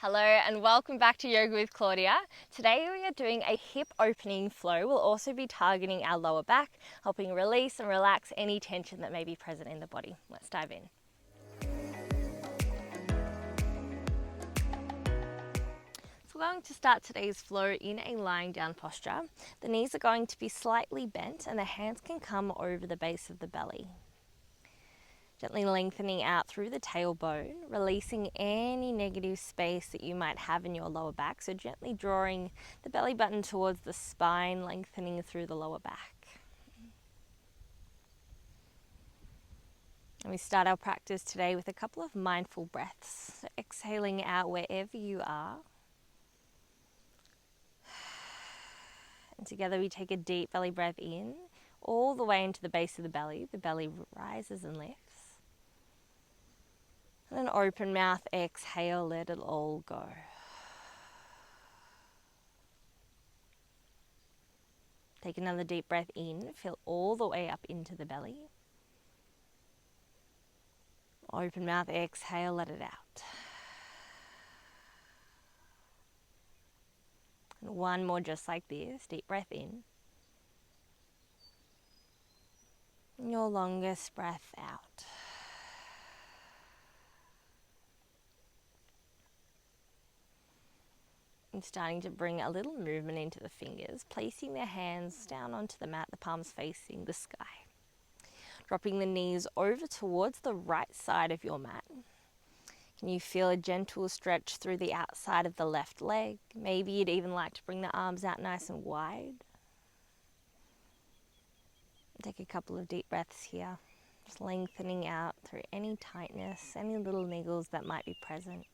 Hello and welcome back to Yoga with Claudia. Today we are doing a hip opening flow. We'll also be targeting our lower back, helping release and relax any tension that may be present in the body. Let's dive in. So we're going to start today's flow in a lying down posture. The knees are going to be slightly bent and the hands can come over the base of the belly. Gently lengthening out through the tailbone, releasing any negative space that you might have in your lower back. So gently drawing the belly button towards the spine, lengthening through the lower back. And we start our practice today with a couple of mindful breaths. So exhaling out wherever you are. And together we take a deep belly breath in, all the way into the base of the belly. The belly rises and lifts. And an open mouth exhale, let it all go. Take another deep breath in, fill all the way up into the belly. Open mouth exhale, let it out. And one more just like this, deep breath in. And your longest breath out. And starting to bring a little movement into the fingers, placing their hands down onto the mat, the palms facing the sky. Dropping the knees over towards the right side of your mat. Can you feel a gentle stretch through the outside of the left leg? Maybe you'd even like to bring the arms out nice and wide. Take a couple of deep breaths here, just lengthening out through any tightness, any little niggles that might be present.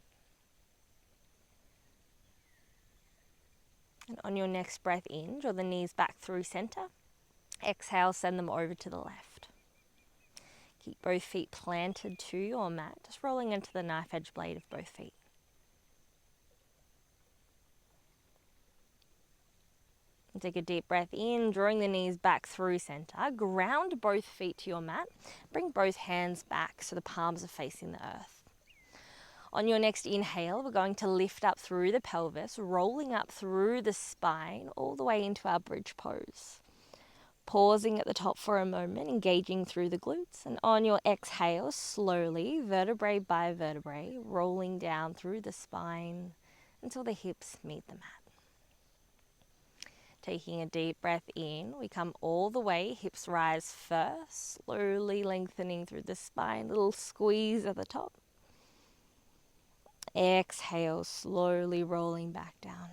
And on your next breath in, draw the knees back through center. Exhale, send them over to the left. Keep both feet planted to your mat, just rolling into the knife edge blade of both feet. And take a deep breath in, drawing the knees back through center. Ground both feet to your mat. Bring both hands back so the palms are facing the earth. On your next inhale, we're going to lift up through the pelvis, rolling up through the spine, all the way into our bridge pose. Pausing at the top for a moment, engaging through the glutes. And on your exhale, slowly, vertebrae by vertebrae, rolling down through the spine until the hips meet the mat. Taking a deep breath in, we come all the way, hips rise first, slowly lengthening through the spine, little squeeze at the top. Exhale, slowly rolling back down.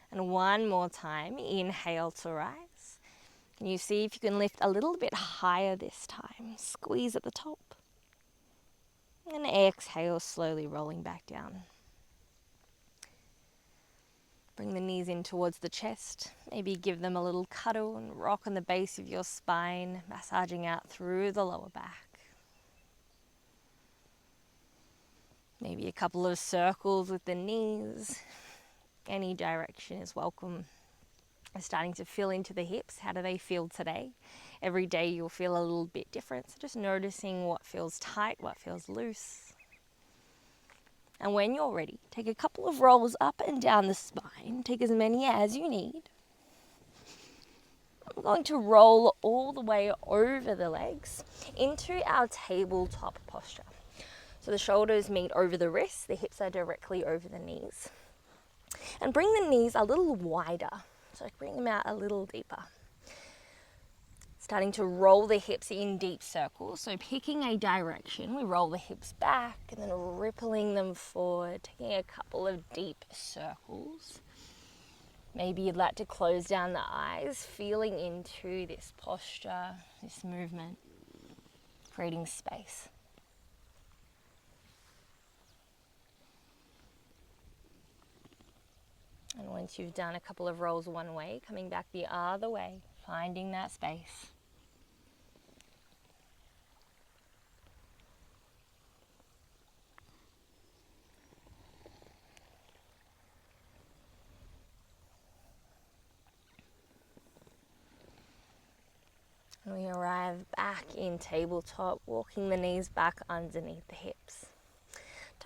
And one more time, inhale to rise. Can you see if you can lift a little bit higher this time? Squeeze at the top. And exhale, slowly rolling back down. Bring the knees in towards the chest. Maybe give them a little cuddle and rock on the base of your spine, massaging out through the lower back. Maybe a couple of circles with the knees. Any direction is welcome. Starting to feel into the hips. How do they feel today? Every day you'll feel a little bit different. So just noticing what feels tight, what feels loose. And when you're ready, take a couple of rolls up and down the spine. Take as many as you need. We're going to roll all the way over the legs into our tabletop posture. So the shoulders meet over the wrists, the hips are directly over the knees. And bring the knees a little wider, so bring them out a little deeper. Starting to roll the hips in deep circles, so picking a direction, we roll the hips back and then rippling them forward, taking a couple of deep circles. Maybe you'd like to close down the eyes, feeling into this posture, this movement, creating space. And once you've done a couple of rolls one way, coming back the other way, finding that space. And we arrive back in tabletop, walking the knees back underneath the hips.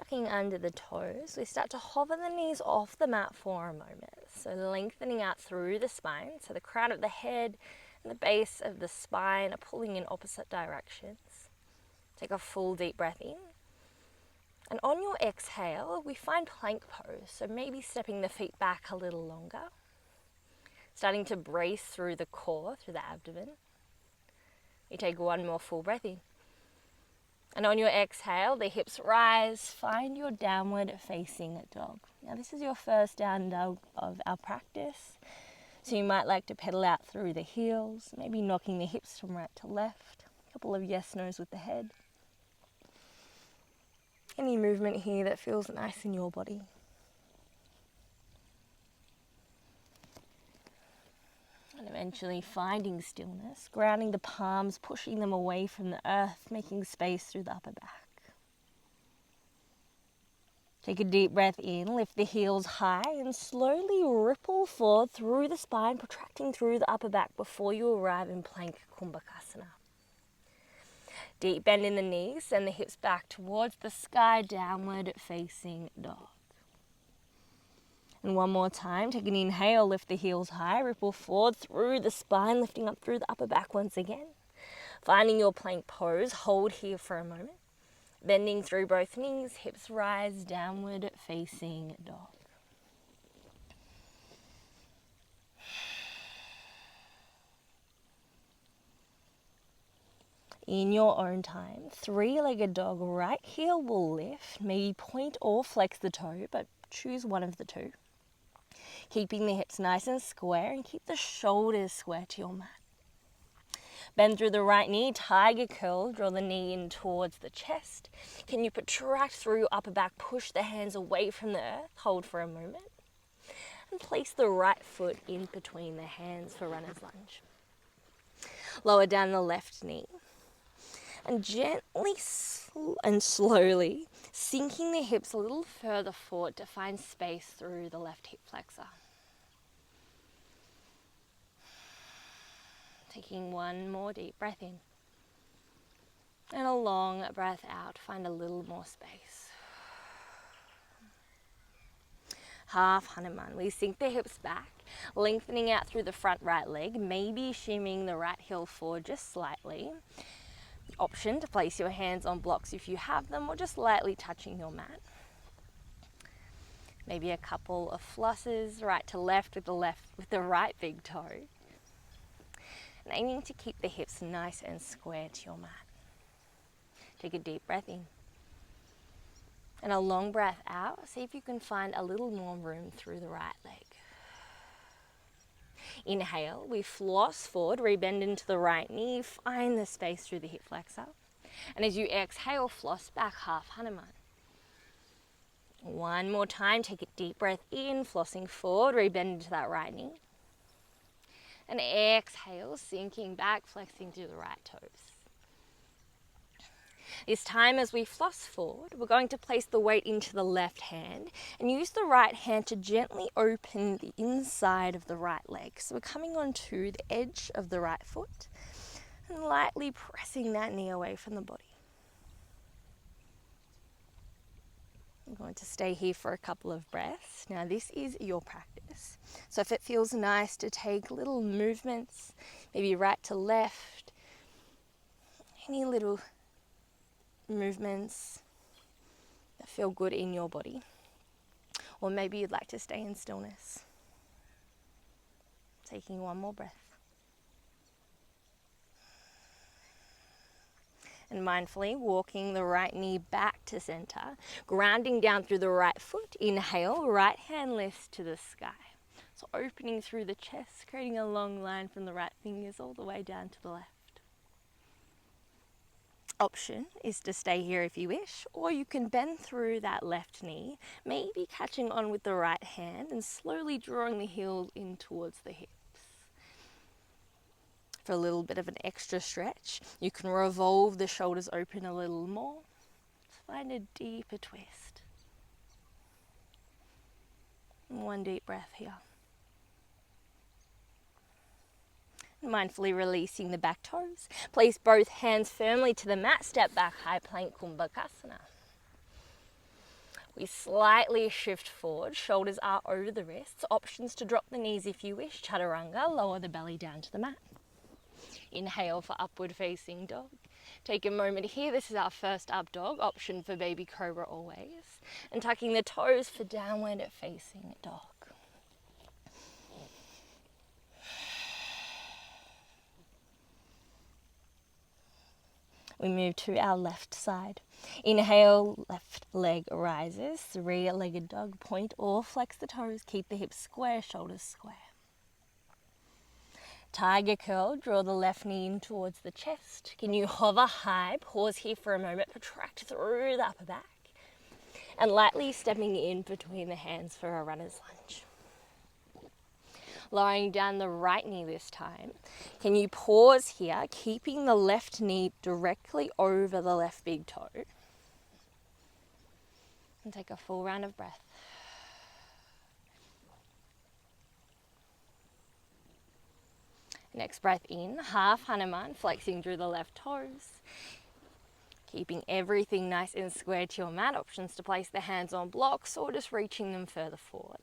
tucking under the toes, we start to hover the knees off the mat for a moment. So lengthening out through the spine, so the crown of the head and the base of the spine are pulling in opposite directions. Take a full deep breath in. And on your exhale, we find plank pose. So maybe stepping the feet back a little longer. Starting to brace through the core, through the abdomen. You take one more full breath in. And on your exhale, the hips rise, find your downward facing dog. Now this is your first down dog of our practice. So you might like to pedal out through the heels, maybe knocking the hips from right to left. A couple of yes, no's with the head. Any movement here that feels nice in your body. And eventually finding stillness, grounding the palms, pushing them away from the earth, making space through the upper back. Take a deep breath in, lift the heels high and slowly ripple forward through the spine, protracting through the upper back before you arrive in plank kumbhakasana. Deep bend in the knees, send the hips back towards the sky, downward facing dog. And one more time, take an inhale, lift the heels high, ripple forward through the spine, lifting up through the upper back once again. Finding your plank pose, hold here for a moment. Bending through both knees, hips rise, downward facing dog. In your own time, three-legged dog, right heel will lift, maybe point or flex the toe, but choose one of the two. Keeping the hips nice and square and keep the shoulders square to your mat. Bend through the right knee, tiger curl, draw the knee in towards the chest. Can you protract through your upper back, push the hands away from the earth, hold for a moment. And place the right foot in between the hands for runner's lunge. Lower down the left knee. And gently and slowly sinking the hips a little further forward to find space through the left hip flexor. Taking one more deep breath in. And a long breath out. Find a little more space. Half Hanuman. We sink the hips back, lengthening out through the front right leg, maybe shimmying the right heel forward just slightly. The option to place your hands on blocks if you have them, or just lightly touching your mat. Maybe a couple of flosses, right to left with the right big toe. And aiming to keep the hips nice and square to your mat. Take a deep breath in. And a long breath out. See if you can find a little more room through the right leg. Inhale, we floss forward, rebend into the right knee, find the space through the hip flexor. And as you exhale, floss back, half Hanuman. One more time, take a deep breath in, flossing forward, rebend into that right knee. And exhale, sinking back, flexing through the right toes. This time as we floss forward, we're going to place the weight into the left hand and use the right hand to gently open the inside of the right leg. So we're coming onto the edge of the right foot and lightly pressing that knee away from the body. I'm going to stay here for a couple of breaths. Now this is your practice. So if it feels nice to take little movements, maybe right to left, any little movements that feel good in your body. Or maybe you'd like to stay in stillness. Taking one more breath. And mindfully walking the right knee back to center, grounding down through the right foot. Inhale, right hand lifts to the sky. So opening through the chest, creating a long line from the right fingers all the way down to the left. Option is to stay here if you wish, or you can bend through that left knee, maybe catching on with the right hand and slowly drawing the heel in towards the hips. For a little bit of an extra stretch, you can revolve the shoulders open a little more. Find a deeper twist. And one deep breath here. Mindfully releasing the back toes. Place both hands firmly to the mat. Step back, high plank kumbhakasana. We slightly shift forward, shoulders are over the wrists. Options to drop the knees if you wish. Chaturanga, lower the belly down to the mat. Inhale for upward facing dog. Take a moment here, this is our first up dog, option for baby cobra always. And tucking the toes for downward facing dog. We move to our left side. Inhale, left leg rises, three-legged dog, point or flex the toes, keep the hips square, shoulders square. Tiger curl, draw the left knee in towards the chest. Can you hover high, pause here for a moment, protract through the upper back, and lightly stepping in between the hands for a runner's lunge. Lowering down the right knee this time. Can you pause here, keeping the left knee directly over the left big toe? And take a full round of breath. Next breath in, half Hanuman, flexing through the left toes. Keeping everything nice and square to your mat. Options to place the hands on blocks or just reaching them further forward.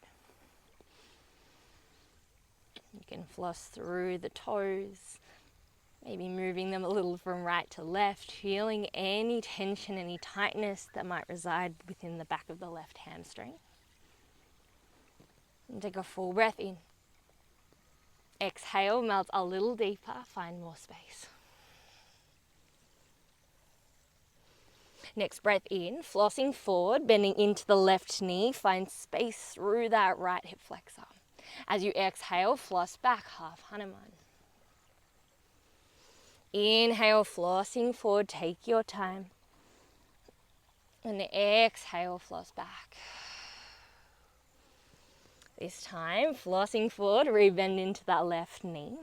You can floss through the toes, maybe moving them a little from right to left, feeling any tension, any tightness that might reside within the back of the left hamstring. And take a full breath in. Exhale, melt a little deeper, find more space. Next breath in, flossing forward, bending into the left knee, find space through that right hip flexor. As you exhale, floss back, half Hanuman. Inhale, flossing forward, take your time. And exhale, floss back. This time, flossing forward, rebend into that left knee.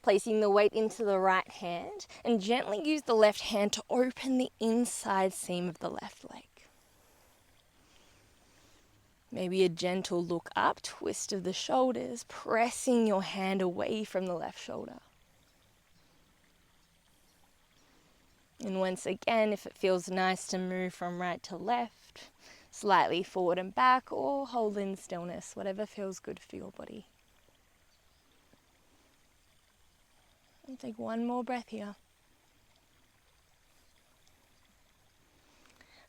Placing the weight into the right hand and gently use the left hand to open the inside seam of the left leg. Maybe a gentle look up, twist of the shoulders, pressing your hand away from the left shoulder. And once again, if it feels nice to move from right to left, slightly forward and back, or hold in stillness, whatever feels good for your body. And take one more breath here.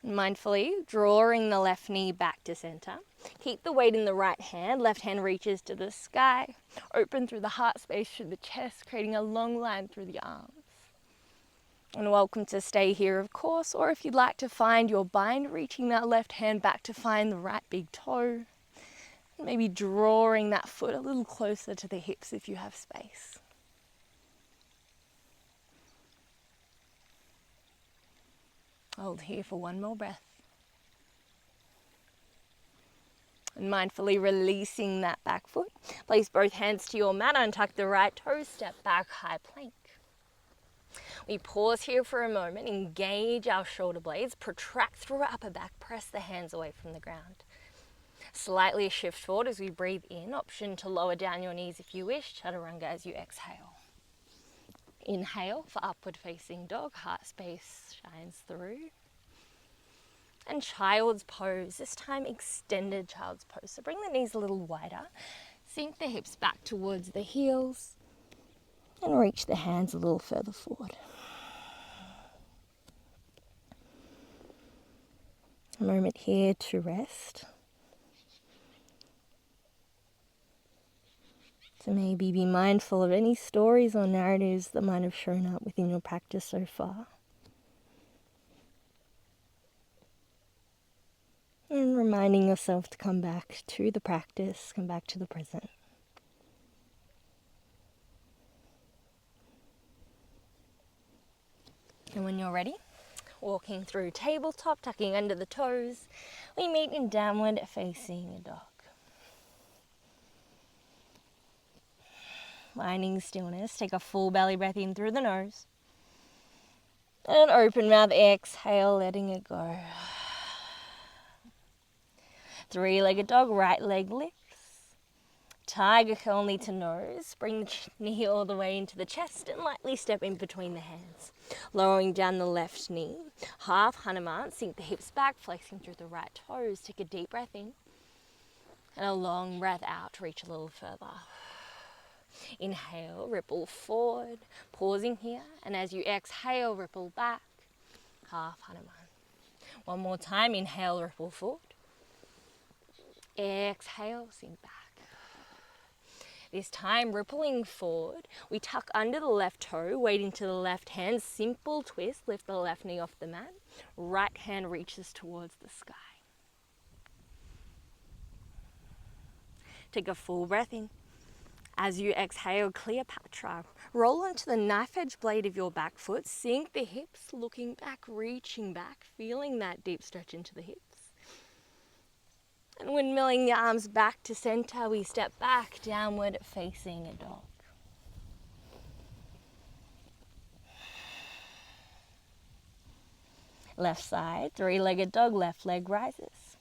Mindfully drawing the left knee back to center. Keep the weight in the right hand. Left hand reaches to the sky. Open through the heart space through the chest, creating a long line through the arms. And welcome to stay here, of course, or if you'd like to find your bind, reaching that left hand back to find the right big toe. Maybe drawing that foot a little closer to the hips if you have space. Hold here for one more breath. And mindfully releasing that back foot. Place both hands to your mat, untuck the right toe, step back, high plank. We pause here for a moment, engage our shoulder blades, protract through our upper back, press the hands away from the ground. Slightly shift forward as we breathe in, option to lower down your knees if you wish, chaturanga as you exhale. Inhale for upward facing dog, heart space shines through. And child's pose, this time extended child's pose. So bring the knees a little wider, sink the hips back towards the heels, and reach the hands a little further forward. A moment here to rest. So maybe be mindful of any stories or narratives that might have shown up within your practice so far. And reminding yourself to come back to the practice, come back to the present. And when you're ready, walking through tabletop, tucking under the toes, we meet in downward facing dog. Finding stillness, take a full belly breath in through the nose. And open mouth, exhale, letting it go. Three-legged dog, right leg lifts. Tiger curl knee to nose. Bring the knee all the way into the chest and lightly step in between the hands. Lowering down the left knee. Half Hanuman. Sink the hips back, flexing through the right toes. Take a deep breath in. And a long breath out to reach a little further. Inhale, ripple forward. Pausing here. And as you exhale, ripple back. Half Hanuman. One more time. Inhale, ripple forward. Exhale, sink back. This time, rippling forward, we tuck under the left toe, weight into the left hand, simple twist, lift the left knee off the mat, right hand reaches towards the sky. Take a full breath in. As you exhale, Cleopatra, roll onto the knife edge blade of your back foot, sink the hips, looking back, reaching back, feeling that deep stretch into the hips. And windmilling the arms back to center, we step back, downward facing a dog. Left side, three-legged dog, left leg rises.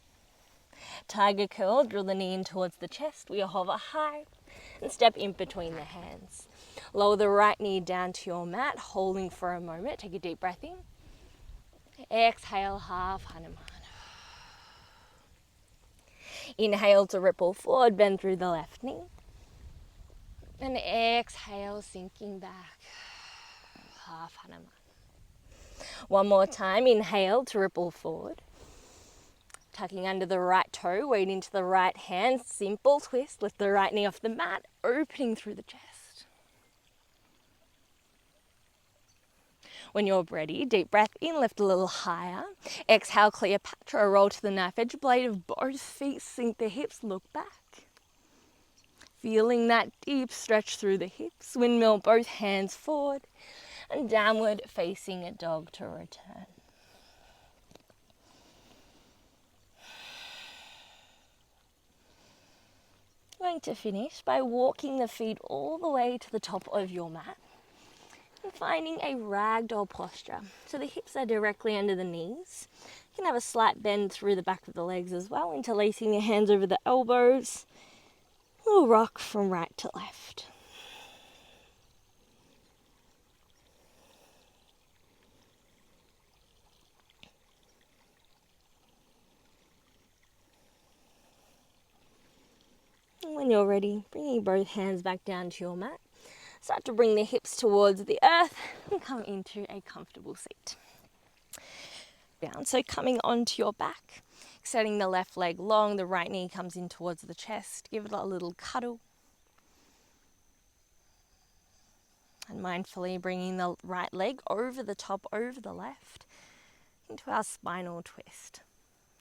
Tiger curl, draw the knee in towards the chest. We hover high and step in between the hands. Lower the right knee down to your mat, holding for a moment. Take a deep breath in. Exhale, half Hanuman. Inhale to ripple forward, bend through the left knee. And exhale, sinking back, half Hanuman. One more time, inhale to ripple forward. Tucking under the right toe, weight into the right hand, simple twist, lift the right knee off the mat, opening through the chest. When you're ready, deep breath in, lift a little higher. Exhale, Cleopatra, roll to the knife edge blade of both feet, sink the hips, look back. Feeling that deep stretch through the hips, windmill both hands forward, and downward facing a dog to return. Going to finish by walking the feet all the way to the top of your mat and finding a ragdoll posture. So the hips are directly under the knees. You can have a slight bend through the back of the legs as well, interlacing your hands over the elbows. A little rock from right to left. And when you're ready, bringing both hands back down to your mat. Start to bring the hips towards the earth and come into a comfortable seat. Down, so coming onto your back, extending the left leg long, the right knee comes in towards the chest. Give it a little cuddle. And mindfully bringing the right leg over the top, over the left, into our spinal twist.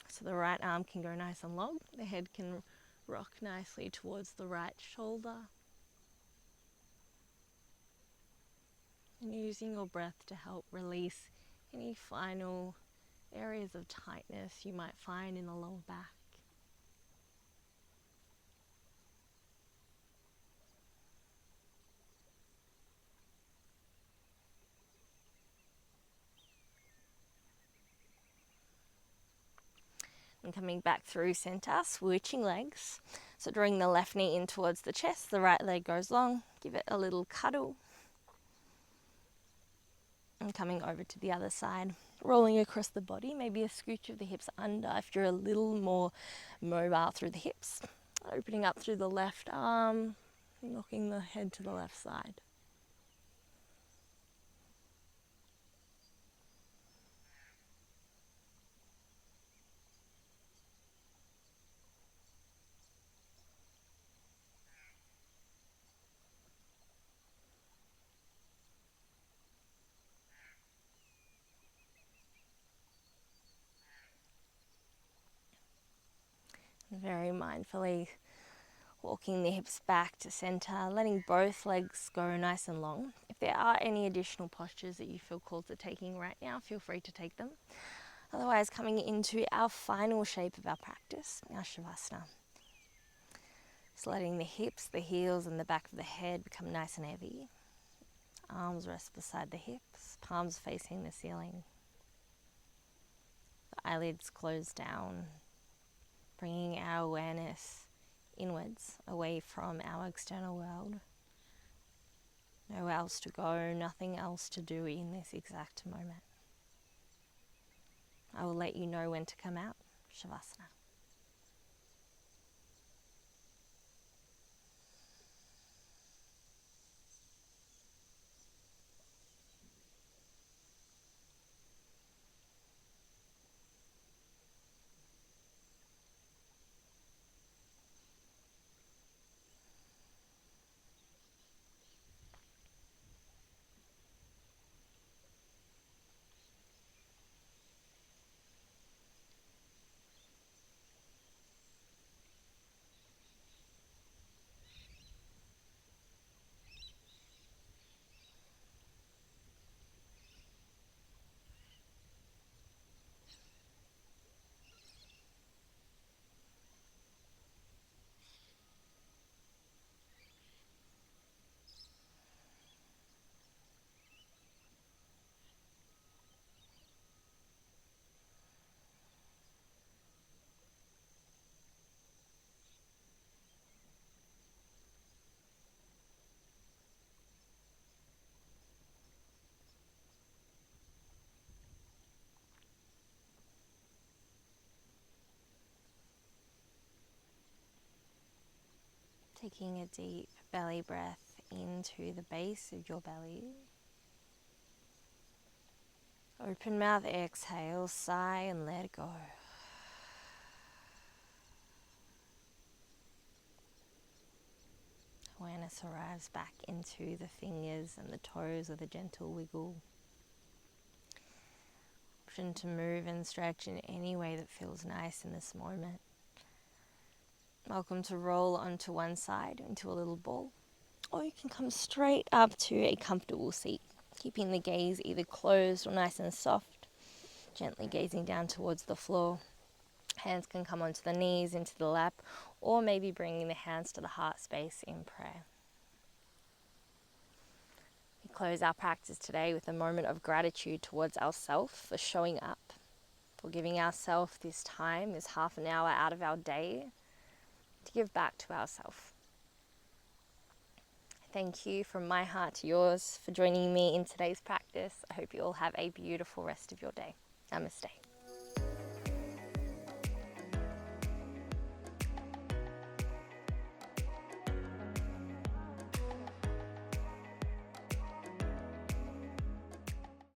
So the right arm can go nice and long. The head can rock nicely towards the right shoulder. And using your breath to help release any final areas of tightness you might find in the lower back. And coming back through center, switching legs. So drawing the left knee in towards the chest, the right leg goes long. Give it a little cuddle. And coming over to the other side, rolling across the body, maybe a scooch of the hips under if you're a little more mobile through the hips. Opening up through the left arm, knocking the head to the left side. Very mindfully walking the hips back to center, letting both legs go nice and long. If there are any additional postures that you feel called to taking right now, feel free to take them. Otherwise, coming into our final shape of our practice, our Shavasana. So letting the hips, the heels and the back of the head become nice and heavy. Arms rest beside the hips, palms facing the ceiling. The eyelids close down, bringing our awareness inwards, away from our external world. Nowhere else to go, nothing else to do in this exact moment. I will let you know when to come out, Shavasana. Taking a deep belly breath into the base of your belly. Open mouth, exhale, sigh and let it go. Awareness arrives back into the fingers and the toes with a gentle wiggle. Option to move and stretch in any way that feels nice in this moment. Welcome to roll onto one side into a little ball, or you can come straight up to a comfortable seat, keeping the gaze either closed or nice and soft, gently gazing down towards the floor. Hands can come onto the knees, into the lap, or maybe bringing the hands to the heart space in prayer. We close our practice today with a moment of gratitude towards ourselves for showing up, for giving ourselves this time, this half an hour out of our day, to give back to ourselves. Thank you from my heart to yours for joining me in today's practice. I hope you all have a beautiful rest of your day. Namaste.